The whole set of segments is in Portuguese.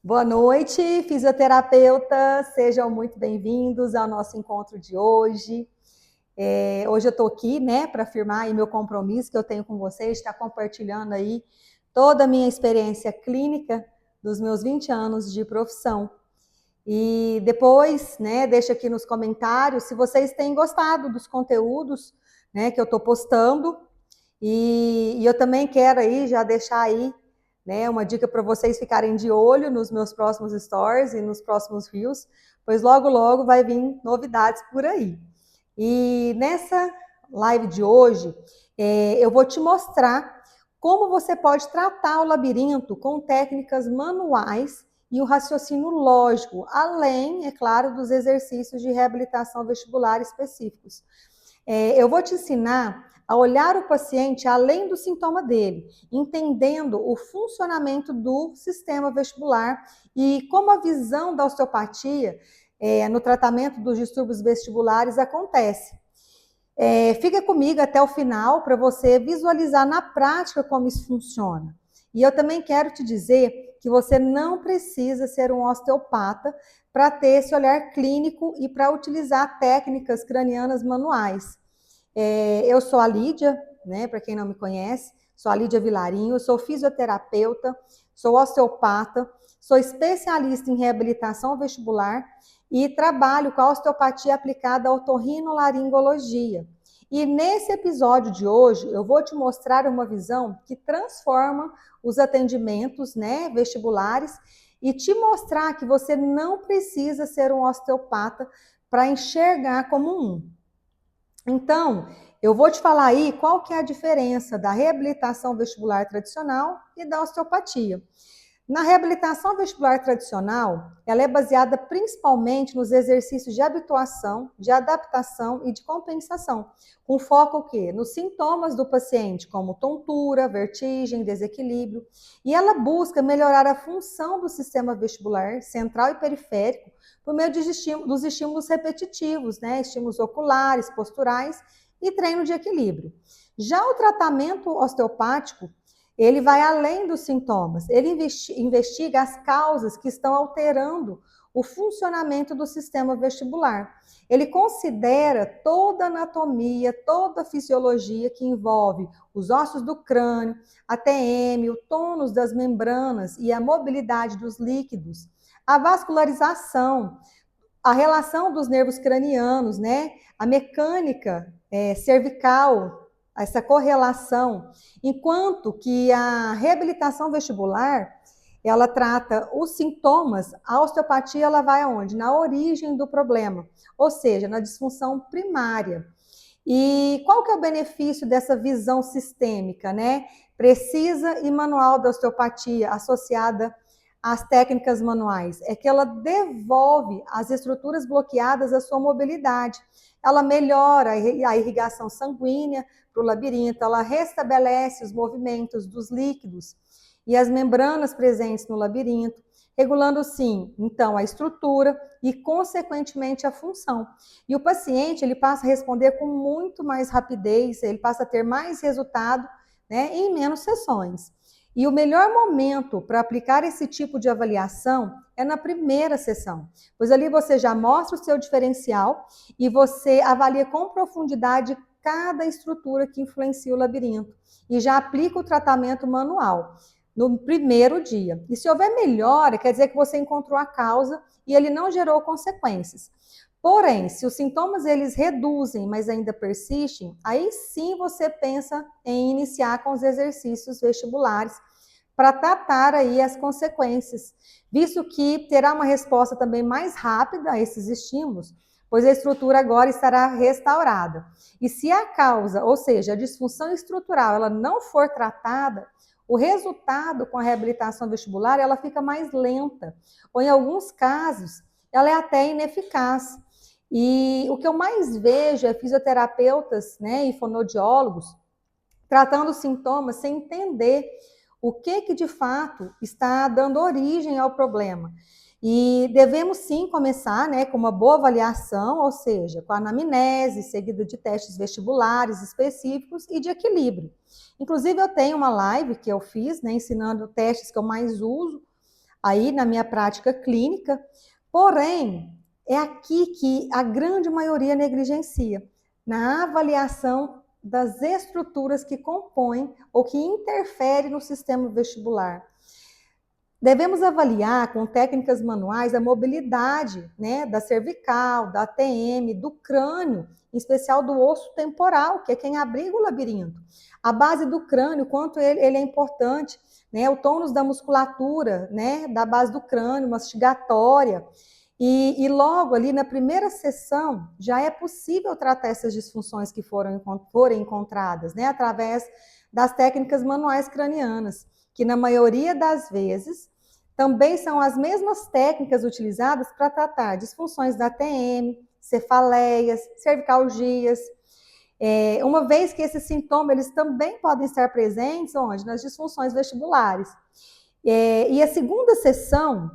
Boa noite, fisioterapeuta. Sejam muito bem-vindos ao nosso encontro de hoje. Hoje eu estou aqui, né, para afirmar aí meu compromisso que eu tenho com vocês, estar compartilhando aí toda a minha experiência clínica dos meus 20 anos de profissão. E depois, né, deixa aqui nos comentários se vocês têm gostado dos conteúdos, né, que eu estou postando. E eu também quero aí já deixar aí, né, uma dica para vocês ficarem de olho nos meus próximos stories e nos próximos reels, pois logo logo vai vir novidades por aí. E nessa live de hoje, eu vou te mostrar como você pode tratar o labirinto com técnicas manuais e o raciocínio lógico, além, é claro, dos exercícios de reabilitação vestibular específicos. Eu vou te ensinar a olhar o paciente além do sintoma dele, entendendo o funcionamento do sistema vestibular e como a visão da osteopatia no tratamento dos distúrbios vestibulares acontece. Fica comigo até o final para você visualizar na prática como isso funciona. E eu também quero te dizer que você não precisa ser um osteopata para ter esse olhar clínico e para utilizar técnicas cranianas manuais. Eu sou a Lídia, né, para quem não me conhece, sou a Lídia Vilarinho, eu sou fisioterapeuta, sou osteopata, sou especialista em reabilitação vestibular e trabalho com a osteopatia aplicada à otorrinolaringologia. E nesse episódio de hoje, eu vou te mostrar uma visão que transforma os atendimentos, né, vestibulares e te mostrar que você não precisa ser um osteopata para enxergar como um. Então, eu vou te falar aí qual que é a diferença da reabilitação vestibular tradicional e da osteopatia. Na reabilitação vestibular tradicional, ela é baseada principalmente nos exercícios de habituação, de adaptação e de compensação, com foco o quê? Nos sintomas do paciente, como tontura, vertigem, desequilíbrio, e ela busca melhorar a função do sistema vestibular central e periférico por meio dos estímulos repetitivos, né? Estímulos oculares, posturais e treino de equilíbrio. Já o tratamento osteopático, ele vai além dos sintomas, ele investiga as causas que estão alterando o funcionamento do sistema vestibular. Ele considera toda a anatomia, toda a fisiologia que envolve os ossos do crânio, a TM, o tônus das membranas e a mobilidade dos líquidos, a vascularização, a relação dos nervos cranianos, né? A mecânica cervical, essa correlação, enquanto que a reabilitação vestibular, ela trata os sintomas, a osteopatia ela vai aonde? Na origem do problema, ou seja, na disfunção primária. E qual que é o benefício dessa visão sistêmica, né? Precisa e manual da osteopatia associada às técnicas manuais? É que ela devolve as estruturas bloqueadas a sua mobilidade. Ela melhora a irrigação sanguínea para o labirinto, ela restabelece os movimentos dos líquidos e as membranas presentes no labirinto, regulando sim, então, a estrutura e, consequentemente, a função. E o paciente, ele passa a responder com muito mais rapidez, ele passa a ter mais resultado, né, em menos sessões. E o melhor momento para aplicar esse tipo de avaliação é na primeira sessão, pois ali você já mostra o seu diferencial e você avalia com profundidade cada estrutura que influencia o labirinto e já aplica o tratamento manual no primeiro dia. E se houver melhora, quer dizer que você encontrou a causa e ele não gerou consequências. Porém, se os sintomas eles reduzem, mas ainda persistem, aí sim você pensa em iniciar com os exercícios vestibulares para tratar aí as consequências, visto que terá uma resposta também mais rápida a esses estímulos, pois a estrutura agora estará restaurada. E se a causa, ou seja, a disfunção estrutural, ela não for tratada, o resultado com a reabilitação vestibular, ela fica mais lenta, ou em alguns casos, ela é até ineficaz. E o que eu mais vejo é fisioterapeutas, né, e fonoaudiólogos tratando sintomas sem entender o que de fato está dando origem ao problema. E devemos sim começar, né, com uma boa avaliação, ou seja, com a anamnese, seguida de testes vestibulares específicos e de equilíbrio. Inclusive, eu tenho uma live que eu fiz, né, ensinando testes que eu mais uso aí na minha prática clínica, porém, é aqui que a grande maioria negligencia, na avaliação das estruturas que compõem ou que interferem no sistema vestibular. Devemos avaliar com técnicas manuais a mobilidade, né, da cervical, da ATM, do crânio, em especial do osso temporal, que é quem abriga o labirinto. A base do crânio, quanto ele é importante, né, o tônus da musculatura, né, da base do crânio, mastigatória. E logo ali na primeira sessão já é possível tratar essas disfunções que forem encontradas, né, através das técnicas manuais cranianas, que na maioria das vezes também são as mesmas técnicas utilizadas para tratar disfunções da TM, cefaleias, cervicalgias, uma vez que esses sintomas eles também podem estar presentes onde? Nas disfunções vestibulares. E a segunda sessão,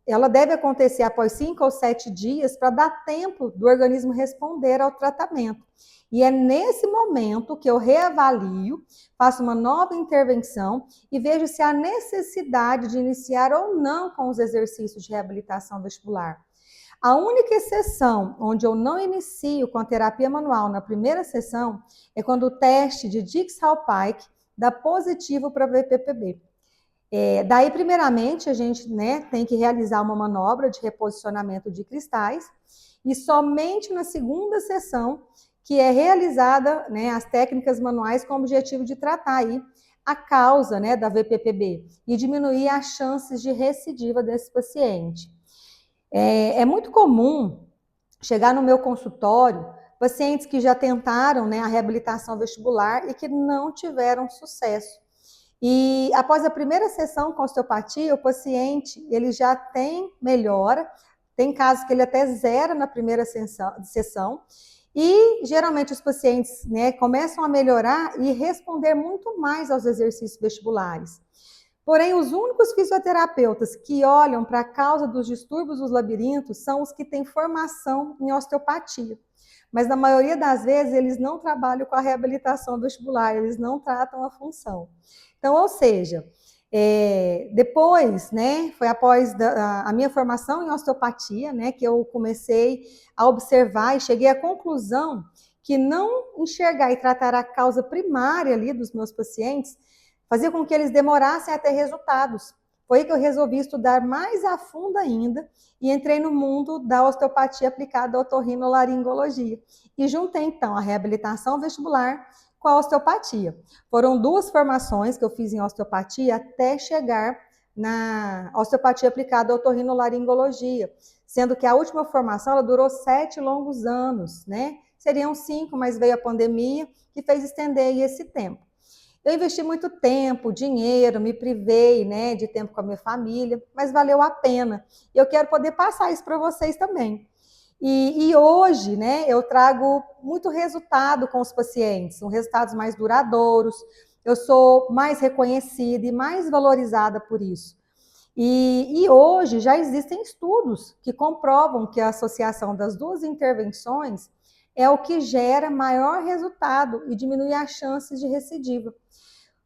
ela deve acontecer após 5 ou 7 dias para dar tempo do organismo responder ao tratamento. E é nesse momento que eu reavalio, faço uma nova intervenção e vejo se há necessidade de iniciar ou não com os exercícios de reabilitação vestibular. A única exceção onde eu não inicio com a terapia manual na primeira sessão é quando o teste de Dix-Hallpike dá positivo para VPPB. Daí, primeiramente, a gente, né, tem que realizar uma manobra de reposicionamento de cristais e somente na segunda sessão que é realizada, né, as técnicas manuais com o objetivo de tratar aí a causa, né, da VPPB e diminuir as chances de recidiva desse paciente. É muito comum chegar no meu consultório pacientes que já tentaram, né, a reabilitação vestibular e que não tiveram sucesso. E após a primeira sessão com osteopatia, o paciente ele já tem melhora, tem casos que ele até zera na primeira sessão, e geralmente os pacientes, né, começam a melhorar e responder muito mais aos exercícios vestibulares. Porém, os únicos fisioterapeutas que olham para a causa dos distúrbios dos labirintos são os que têm formação em osteopatia. Mas na maioria das vezes eles não trabalham com a reabilitação vestibular, eles não tratam a função. Então, ou seja, depois, né, foi após a minha formação em osteopatia, né, que eu comecei a observar e cheguei à conclusão que não enxergar e tratar a causa primária ali dos meus pacientes fazia com que eles demorassem a ter resultados. Foi aí que eu resolvi estudar mais a fundo ainda e entrei no mundo da osteopatia aplicada à otorrinolaringologia. E juntei, então, a reabilitação vestibular com a osteopatia. Foram 2 formações que eu fiz em osteopatia até chegar na osteopatia aplicada à otorrinolaringologia, sendo que a última formação ela durou 7 longos anos, né? Seriam 5, mas veio a pandemia que fez estender esse tempo. Eu investi muito tempo, dinheiro, me privei, né, de tempo com a minha família, mas valeu a pena. E eu quero poder passar isso para vocês também. E hoje, né, eu trago muito resultado com os pacientes, são resultados mais duradouros, eu sou mais reconhecida e mais valorizada por isso. E hoje já existem estudos que comprovam que a associação das 2 intervenções é o que gera maior resultado e diminui as chances de recidiva.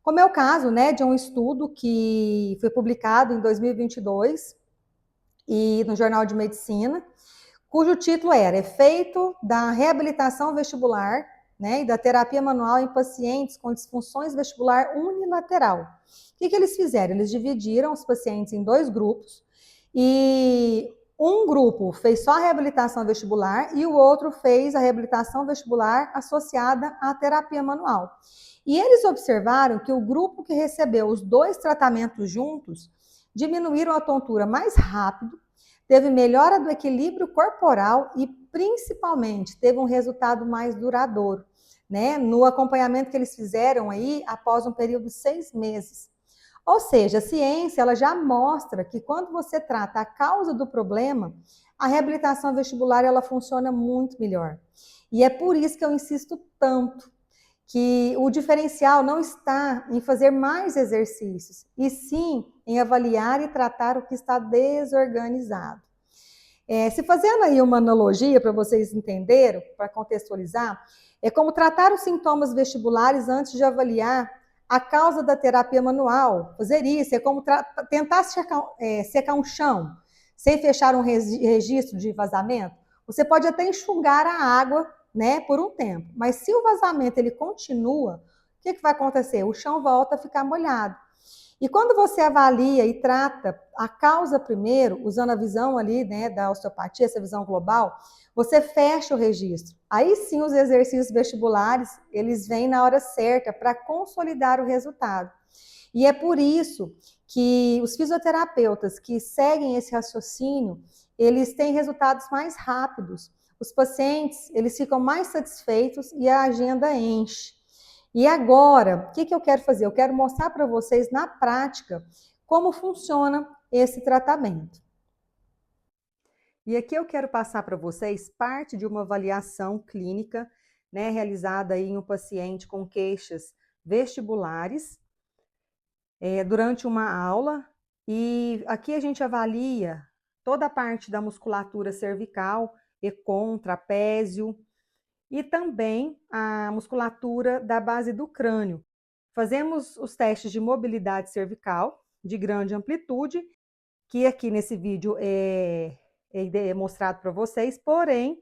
Como é o caso, né, de um estudo que foi publicado em 2022 e no Jornal de Medicina, cujo título era Efeito da reabilitação vestibular, né, e da terapia manual em pacientes com disfunções vestibular unilateral. O que eles fizeram? Eles dividiram os pacientes em 2 grupos e um grupo fez só a reabilitação vestibular e o outro fez a reabilitação vestibular associada à terapia manual. E eles observaram que o grupo que recebeu os 2 tratamentos juntos diminuíram a tontura mais rápido, teve melhora do equilíbrio corporal e, principalmente, teve um resultado mais duradouro, né? No acompanhamento que eles fizeram aí após um período de 6 meses. Ou seja, a ciência ela já mostra que quando você trata a causa do problema, a reabilitação vestibular ela funciona muito melhor. E é por isso que eu insisto tanto que o diferencial não está em fazer mais exercícios, e sim em avaliar e tratar o que está desorganizado. Se fazendo aí uma analogia para vocês entenderem, para contextualizar, é como tratar os sintomas vestibulares antes de avaliar A causa da terapia manual, fazer isso é como tentar secar um chão sem fechar um registro de vazamento. Você pode até enxugar a água, né, por um tempo, mas se o vazamento ele continua, o que vai acontecer? O chão volta a ficar molhado. E quando você avalia e trata a causa primeiro, usando a visão ali, né, da osteopatia, essa visão global, você fecha o registro. Aí sim os exercícios vestibulares, eles vêm na hora certa para consolidar o resultado. E é por isso que os fisioterapeutas que seguem esse raciocínio, eles têm resultados mais rápidos. Os pacientes, eles ficam mais satisfeitos e a agenda enche. E agora, o que eu quero fazer? Eu quero mostrar para vocês na prática como funciona esse tratamento. E aqui eu quero passar para vocês parte de uma avaliação clínica, né, realizada em um paciente com queixas vestibulares, durante uma aula. E aqui a gente avalia toda a parte da musculatura cervical, econ, trapézio, e também a musculatura da base do crânio. Fazemos os testes de mobilidade cervical de grande amplitude, que aqui nesse vídeo é mostrado para vocês, porém,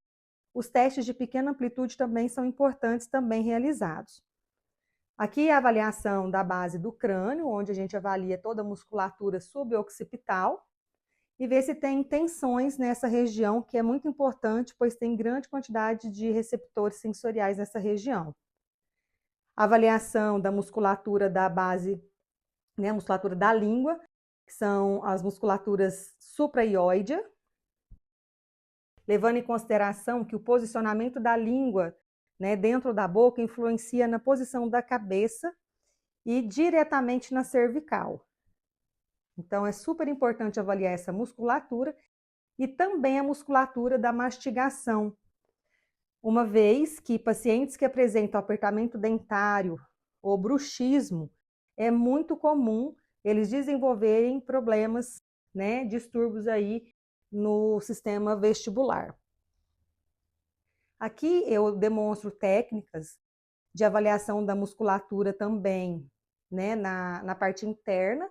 os testes de pequena amplitude também são importantes, também realizados. Aqui é a avaliação da base do crânio, onde a gente avalia toda a musculatura suboccipital e ver se tem tensões nessa região, que é muito importante, pois tem grande quantidade de receptores sensoriais nessa região. Avaliação da musculatura da base, né, a musculatura da língua, que são as musculaturas supraioide, levando em consideração que o posicionamento da língua, né, dentro da boca influencia na posição da cabeça e diretamente na cervical. Então, é super importante avaliar essa musculatura e também a musculatura da mastigação, uma vez que pacientes que apresentam apertamento dentário ou bruxismo, é muito comum eles desenvolverem problemas, né, distúrbios aí no sistema vestibular. Aqui eu demonstro técnicas de avaliação da musculatura também, né, na parte interna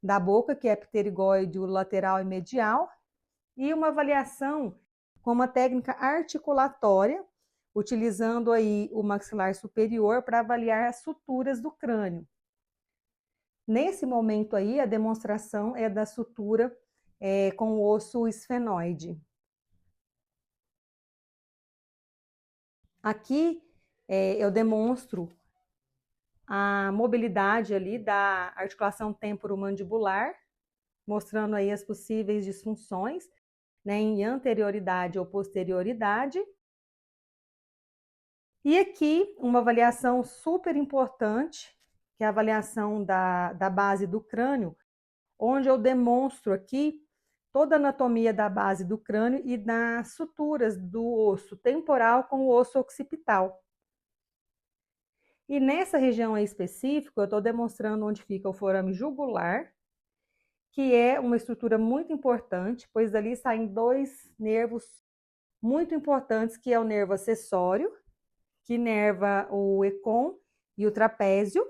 da boca, que é pterigóide lateral e medial, e uma avaliação com uma técnica articulatória, utilizando aí o maxilar superior para avaliar as suturas do crânio. Nesse momento aí, a demonstração é da sutura com o osso esfenoide. Aqui eu demonstro a mobilidade ali da articulação temporomandibular, mostrando aí as possíveis disfunções, né, em anterioridade ou posterioridade. E aqui uma avaliação super importante, que é a avaliação da base do crânio, onde eu demonstro aqui toda a anatomia da base do crânio e das suturas do osso temporal com o osso occipital. E nessa região aí específica, eu estou demonstrando onde fica o forame jugular, que é uma estrutura muito importante, pois dali saem dois nervos muito importantes, que é o nervo acessório, que nerva o econ e o trapézio,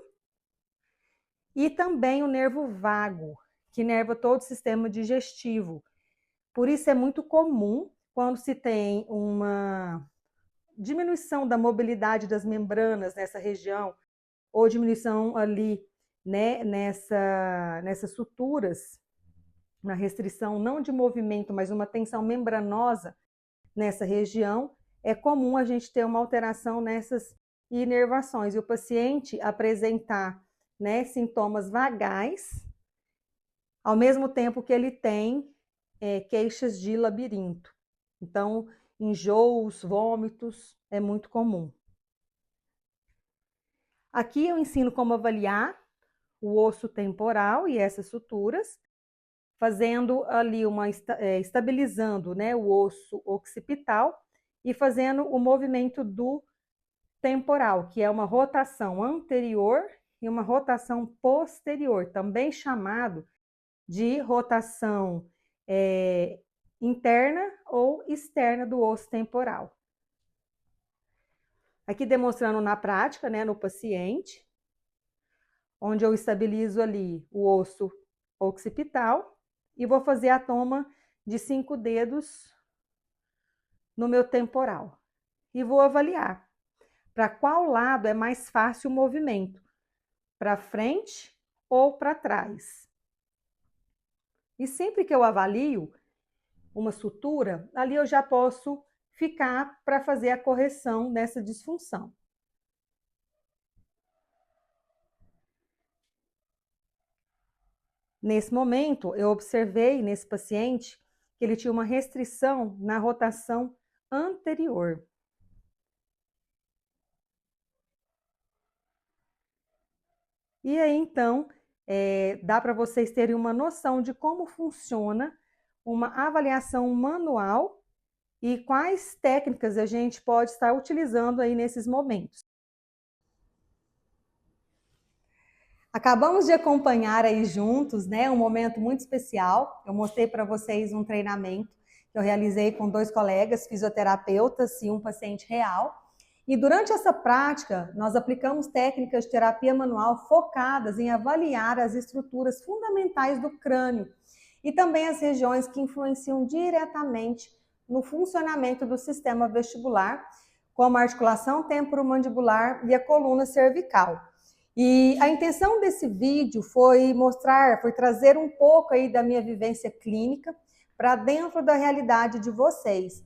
e também o nervo vago, que nerva todo o sistema digestivo. Por isso é muito comum, quando se tem uma diminuição da mobilidade das membranas nessa região, ou diminuição ali, né, nessas suturas, uma restrição não de movimento, mas uma tensão membranosa nessa região, é comum a gente ter uma alteração nessas inervações e o paciente apresentar, né, sintomas vagais, ao mesmo tempo que ele tem queixas de labirinto. Então, enjoos, vômitos, é muito comum. Aqui eu ensino como avaliar o osso temporal e essas suturas, fazendo ali estabilizando, né, o osso occipital e fazendo o movimento do temporal, que é uma rotação anterior e uma rotação posterior, também chamado de rotação interna ou externa do osso temporal. Aqui demonstrando na prática, né, no paciente, onde eu estabilizo ali o osso occipital e vou fazer a toma de 5 dedos no meu temporal. E vou avaliar para qual lado é mais fácil o movimento, para frente ou para trás. E sempre que eu avalio uma sutura, ali eu já posso ficar para fazer a correção dessa disfunção. Nesse momento, eu observei nesse paciente que ele tinha uma restrição na rotação anterior. E aí, então, dá para vocês terem uma noção de como funciona uma avaliação manual e quais técnicas a gente pode estar utilizando aí nesses momentos. Acabamos de acompanhar aí juntos, né, um momento muito especial. Eu mostrei para vocês um treinamento que eu realizei com 2 colegas fisioterapeutas e um paciente real. E durante essa prática, nós aplicamos técnicas de terapia manual focadas em avaliar as estruturas fundamentais do crânio e também as regiões que influenciam diretamente no funcionamento do sistema vestibular, como a articulação temporomandibular e a coluna cervical. E a intenção desse vídeo foi trazer um pouco aí da minha vivência clínica para dentro da realidade de vocês.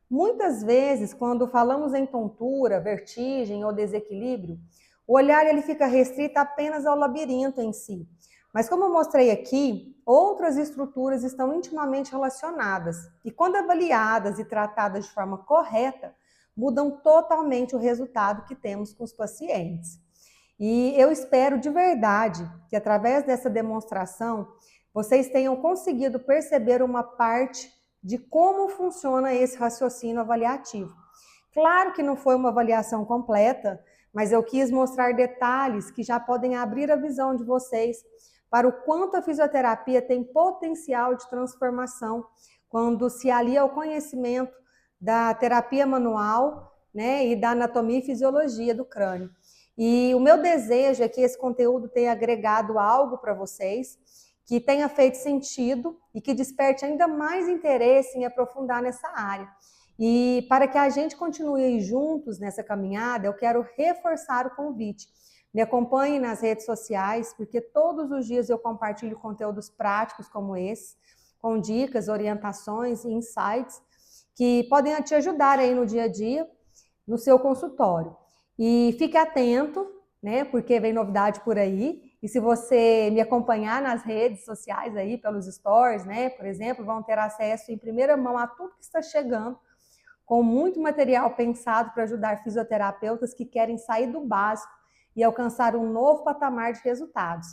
Muitas vezes, quando falamos em tontura, vertigem ou desequilíbrio, o olhar ele fica restrito apenas ao labirinto em si. Mas como eu mostrei aqui, outras estruturas estão intimamente relacionadas e quando avaliadas e tratadas de forma correta, mudam totalmente o resultado que temos com os pacientes. E eu espero de verdade que através dessa demonstração vocês tenham conseguido perceber uma parte de como funciona esse raciocínio avaliativo. Claro que não foi uma avaliação completa, mas eu quis mostrar detalhes que já podem abrir a visão de vocês para o quanto a fisioterapia tem potencial de transformação quando se alia ao conhecimento da terapia manual, né, e da anatomia e fisiologia do crânio. E o meu desejo é que esse conteúdo tenha agregado algo para vocês, que tenha feito sentido e que desperte ainda mais interesse em aprofundar nessa área. E para que a gente continue juntos nessa caminhada, eu quero reforçar o convite. Me acompanhe nas redes sociais, porque todos os dias eu compartilho conteúdos práticos como esse, com dicas, orientações e insights que podem te ajudar aí no dia a dia, no seu consultório. E fique atento, né, porque vem novidade por aí. E se você me acompanhar nas redes sociais aí, pelos stories, né, por exemplo, vão ter acesso em primeira mão a tudo que está chegando, com muito material pensado para ajudar fisioterapeutas que querem sair do básico e alcançar um novo patamar de resultados.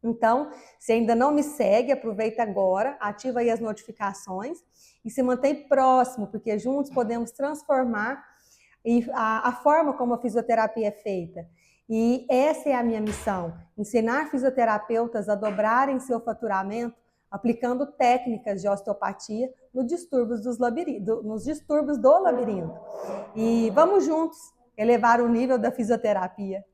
Então, se ainda não me segue, aproveita agora, ativa aí as notificações e se mantém próximo, porque juntos podemos transformar a forma como a fisioterapia é feita. E essa é a minha missão, ensinar fisioterapeutas a dobrarem seu faturamento aplicando técnicas de osteopatia nos distúrbios do labirinto. E vamos juntos elevar o nível da fisioterapia.